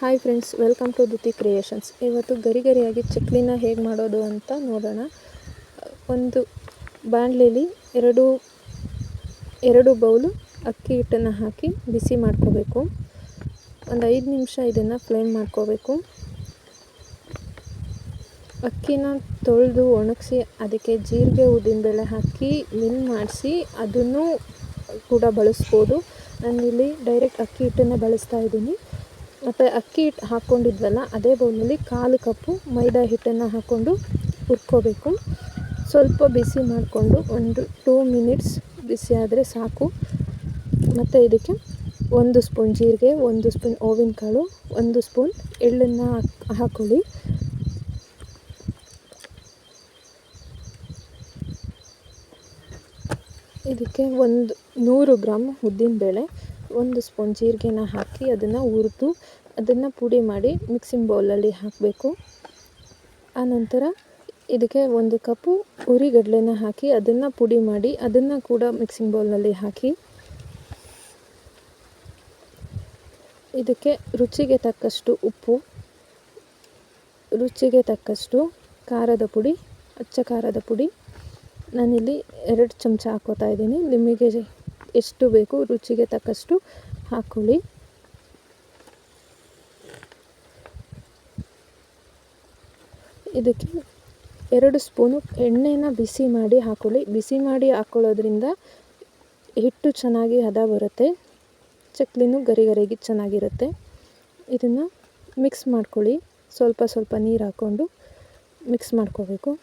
Hi friends, welcome to Duti creations. ಇವತ್ತು ಗರಿಗರಿಯಾಗಿ ಚಕ್ಲಿನ ಹೇಗೆ ಮಾಡೋದು ಅಂತ ನೋಡೋಣ. ಒಂದು ಬಾಣಲೆಯಲ್ಲಿ ಎರಡು ಬೌಲು ಅಕ್ಕಿ ಹಿಟ್ಟನ್ನು ಹಾಕಿ ಬಿಸಿ ಮಾಡ್ಕೋಬೇಕು. ಒಂದು 5 ನಿಮಿಷ ಇದನ್ನು ಫ್ಲೇಮ್ ಮಾಡ್ಕೋಬೇಕು. ಅಕ್ಕಿನ ತೊಳೆದು ಒಣಗಿಸಿ ಅದಕ್ಕೆ ಜೀರಿಗೆ ಉದ್ದಿನಬೇಳೆ ಹಾಕಿ ಮಿಲ್ ಮಾಡಿಸಿ ಅದನ್ನು ಕೂಡ ಬಳಸ್ಬೋದು. ನಾನಿಲ್ಲಿ ಡೈರೆಕ್ಟ್ ಅಕ್ಕಿ ಹಿಟ್ಟನ್ನು ಬಳಸ್ತಾ ಇದ್ದೀನಿ. ಮತ್ತು ಅಕ್ಕಿ ಹಿಟ್ಟು ಹಾಕ್ಕೊಂಡಿದ್ವಲ್ಲ, ಅದೇ ಬೌಲಲ್ಲಿ 1/4 ಕಪ್ಪು ಮೈದಾ ಹಿಟ್ಟನ್ನು ಹಾಕ್ಕೊಂಡು ಹುರ್ಕೋಬೇಕು. ಸ್ವಲ್ಪ ಬಿಸಿ ಮಾಡಿಕೊಂಡು ಒಂದು 2 ಮಿನಿಟ್ಸ್ ಬಿಸಿ ಆದರೆ ಸಾಕು. ಮತ್ತು ಇದಕ್ಕೆ 1 ಸ್ಪೂನ್ ಜೀರಿಗೆ, 1 ಸ್ಪೂನ್ ಓವಿನ ಕಾಳು, 1 ಸ್ಪೂನ್ ಎಳ್ಳನ್ನು ಹಾಕ್ಕೊಳ್ಳಿ. ಇದಕ್ಕೆ 100 ಗ್ರಾಮ್ ಉದ್ದಿನಬೇಳೆ, 1 ಸ್ಪೂನ್ ಜೀರಿಗೆನ ಹಾಕಿ ಅದನ್ನು ಹುರಿದು ಅದನ್ನು ಪುಡಿ ಮಾಡಿ ಮಿಕ್ಸಿಂಗ್ ಬೌಲಲ್ಲಿ ಹಾಕಬೇಕು. ಆನಂತರ ಇದಕ್ಕೆ 1 ಕಪ್ಪು ಹುರಿಗಡಲೆನ ಹಾಕಿ ಅದನ್ನು ಪುಡಿ ಮಾಡಿ ಅದನ್ನು ಕೂಡ ಮಿಕ್ಸಿಂಗ್ ಬೌಲಲ್ಲಿ ಹಾಕಿ ಇದಕ್ಕೆ ರುಚಿಗೆ ತಕ್ಕಷ್ಟು ಉಪ್ಪು, ರುಚಿಗೆ ತಕ್ಕಷ್ಟು ಖಾರದ ಪುಡಿ, ಅಚ್ಚ ಖಾರದ ಪುಡಿ. ನಾನಿಲ್ಲಿ 2 ಚಮಚ ಹಾಕ್ಕೋತಾ ಇದ್ದೀನಿ. ನಿಮಗೆ ಎಷ್ಟು ಬೇಕು ರುಚಿಗೆ ತಕ್ಕಷ್ಟು ಹಾಕ್ಕೊಳ್ಳಿ. ಇದಕ್ಕೆ 2 ಸ್ಪೂನು ಎಣ್ಣೆನ ಬಿಸಿ ಮಾಡಿ ಹಾಕ್ಕೊಳ್ಳಿ. ಬಿಸಿ ಮಾಡಿ ಹಾಕ್ಕೊಳ್ಳೋದ್ರಿಂದ ಹಿಟ್ಟು ಚೆನ್ನಾಗಿ ಹದ ಬರುತ್ತೆ, ಚಕ್ಲಿನೂ ಗರಿಗರಿಗೆ ಚೆನ್ನಾಗಿರುತ್ತೆ. ಇದನ್ನು ಮಿಕ್ಸ್ ಮಾಡ್ಕೊಳ್ಳಿ. ಸ್ವಲ್ಪ ಸ್ವಲ್ಪ ನೀರು ಹಾಕ್ಕೊಂಡು ಮಿಕ್ಸ್ ಮಾಡ್ಕೋಬೇಕು.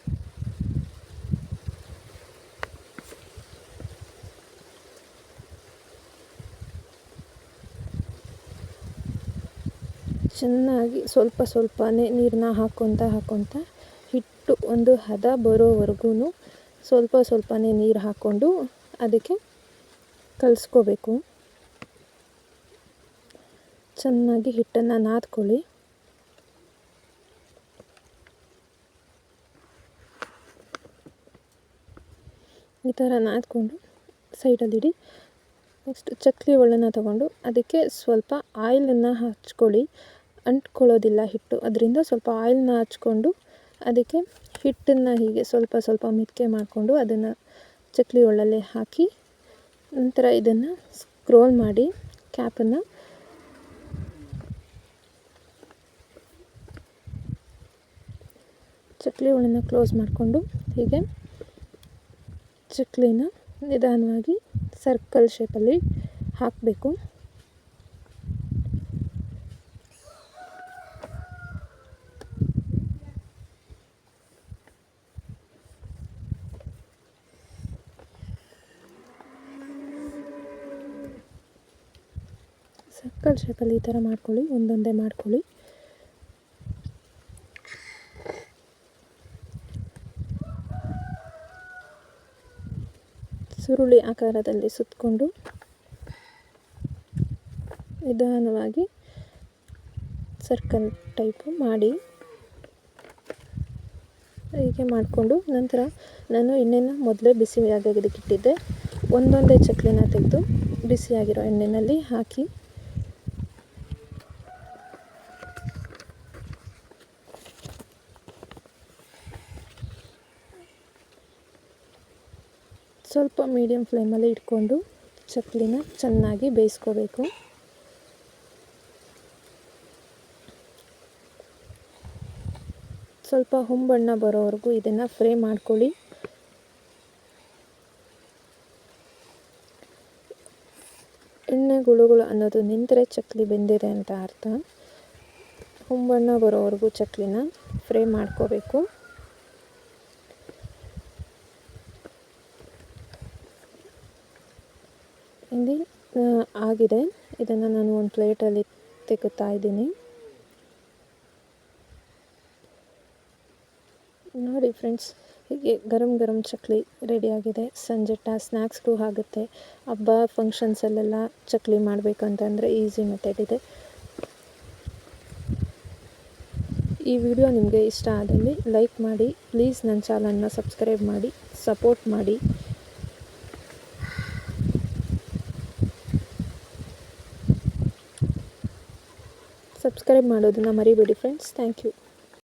ಚೆನ್ನಾಗಿ ಸ್ವಲ್ಪ ಸ್ವಲ್ಪನೇ ನೀರನ್ನ ಹಾಕ್ಕೊತ ಹಿಟ್ಟು ಒಂದು ಹದ ಬರೋವರೆಗೂ ಸ್ವಲ್ಪ ಸ್ವಲ್ಪನೇ ನೀರು ಹಾಕ್ಕೊಂಡು ಅದಕ್ಕೆ ಕಲಿಸ್ಕೋಬೇಕು. ಚೆನ್ನಾಗಿ ಹಿಟ್ಟನ್ನು ನಾದ್ಕೊಳ್ಳಿ. ಈ ಥರ ನಾದ್ಕೊಂಡು ಸೈಡಲ್ಲಿಡಿ. ನೆಕ್ಸ್ಟ್ ಚಕ್ಲಿ ಒಳ್ಳನ್ನು ತಗೊಂಡು ಅದಕ್ಕೆ ಸ್ವಲ್ಪ ಆಯಿಲನ್ನು ಹಚ್ಕೊಳ್ಳಿ. ಅಂಟ್ಕೊಳ್ಳೋದಿಲ್ಲ ಹಿಟ್ಟು, ಅದರಿಂದ ಸ್ವಲ್ಪ ಆಯಿಲನ್ನ ಹಚ್ಕೊಂಡು ಅದಕ್ಕೆ ಹಿಟ್ಟನ್ನು ಹೀಗೆ ಸ್ವಲ್ಪ ಸ್ವಲ್ಪ ಮೆತ್ತಗೆ ಮಾಡಿಕೊಂಡು ಅದನ್ನು ಚಕ್ಲಿ ಒಳ್ಳಲ್ಲಿ ಹಾಕಿ ನಂತರ ಇದನ್ನು ಸ್ಕ್ರೋಲ್ ಮಾಡಿ ಕ್ಯಾಪನ್ನು ಚಕ್ಲಿ ಒಳ್ಳನ್ನು ಕ್ಲೋಸ್ ಮಾಡಿಕೊಂಡು ಹೀಗೆ ಚಕ್ಲಿನ ನಿಧಾನವಾಗಿ ಸರ್ಕಲ್ ಶೇಪಲ್ಲಿ ಹಾಕಬೇಕು. ಸರ್ಕಲ್ ಶೇಪಲ್ಲಿ ಈ ಥರ ಮಾಡ್ಕೊಳ್ಳಿ, ಒಂದೊಂದೇ ಮಾಡ್ಕೊಳ್ಳಿ. ಸುರುಳಿ ಆಕಾರದಲ್ಲಿ ಸುತ್ತಕೊಂಡು ನಿಧಾನವಾಗಿ ಸರ್ಕಲ್ ಟೈಪು ಮಾಡಿ ಹೀಗೆ ಮಾಡಿಕೊಂಡು ನಂತರ ನಾನು ಎಣ್ಣೆನ ಮೊದಲೇ ಬಿಸಿಯಾಗೋದಕ್ಕಿಟ್ಟಿದ್ದೆ. ಒಂದೊಂದೇ ಚಕ್ಲಿನ ತೆಗೆದು ಬಿಸಿಯಾಗಿರೋ ಎಣ್ಣೆಯಲ್ಲಿ ಹಾಕಿ ಸ್ವಲ್ಪ ಮೀಡಿಯಮ್ ಫ್ಲೇಮಲ್ಲಿ ಇಟ್ಕೊಂಡು ಚಕ್ಲಿನ ಚೆನ್ನಾಗಿ ಬೇಯಿಸ್ಕೋಬೇಕು. ಸ್ವಲ್ಪ ಹೊಂಬಣ್ಣ ಬರೋವರೆಗೂ ಇದನ್ನು ಫ್ರೈ ಮಾಡ್ಕೊಳ್ಳಿ. ಎಣ್ಣೆ ಗುಳುಗುಳು ಅನ್ನೋದು ನಿಂತರೆ ಚಕ್ಲಿ ಬೆಂದಿದೆ ಅಂತ ಅರ್ಥ. ಹೊಂಬಣ್ಣ ಬರೋವರೆಗೂ ಚಕ್ಲಿನ ಫ್ರೈ ಮಾಡ್ಕೋಬೇಕು. ಇಲ್ಲಿ ಆಗಿದೆ. ಇದನ್ನು ನಾನು ಒಂದು ಪ್ಲೇಟಲ್ಲಿ ತೆಗುತ್ತಾ ಇದ್ದೀನಿ. ನೋಡಿ ಫ್ರೆಂಡ್ಸ್, ಹೀಗೆ ಗರಂ ಚಕ್ಲಿ ರೆಡಿಯಾಗಿದೆ. ಸಂಜೆ ಸ್ನ್ಯಾಕ್ಸ್ಗೂ ಆಗುತ್ತೆ. ಹಬ್ಬ ಫಂಕ್ಷನ್ಸಲ್ಲೆಲ್ಲ ಚಕ್ಲಿ ಮಾಡಬೇಕಂತಂದರೆ ಈಸಿ ಮೆಥಡ್ ಇದೆ. ಈ ವಿಡಿಯೋ ನಿಮಗೆ ಇಷ್ಟ ಆದಲ್ಲಿ ಲೈಕ್ ಮಾಡಿ, ಪ್ಲೀಸ್ ನನ್ನ ಚಾನಲ್ನ ಸಬ್ಸ್ಕ್ರೈಬ್ ಮಾಡಿ, ಸಪೋರ್ಟ್ ಮಾಡಿ. ಸಬ್ಸ್ಕ್ರೈಬ್ ಸಬ್ಸ್ಕ್ರೈಬ್ ಮಾಡೋದನ್ನು ಮರಿಬೇಡಿ ಫ್ರೆಂಡ್ಸ್. Thank you.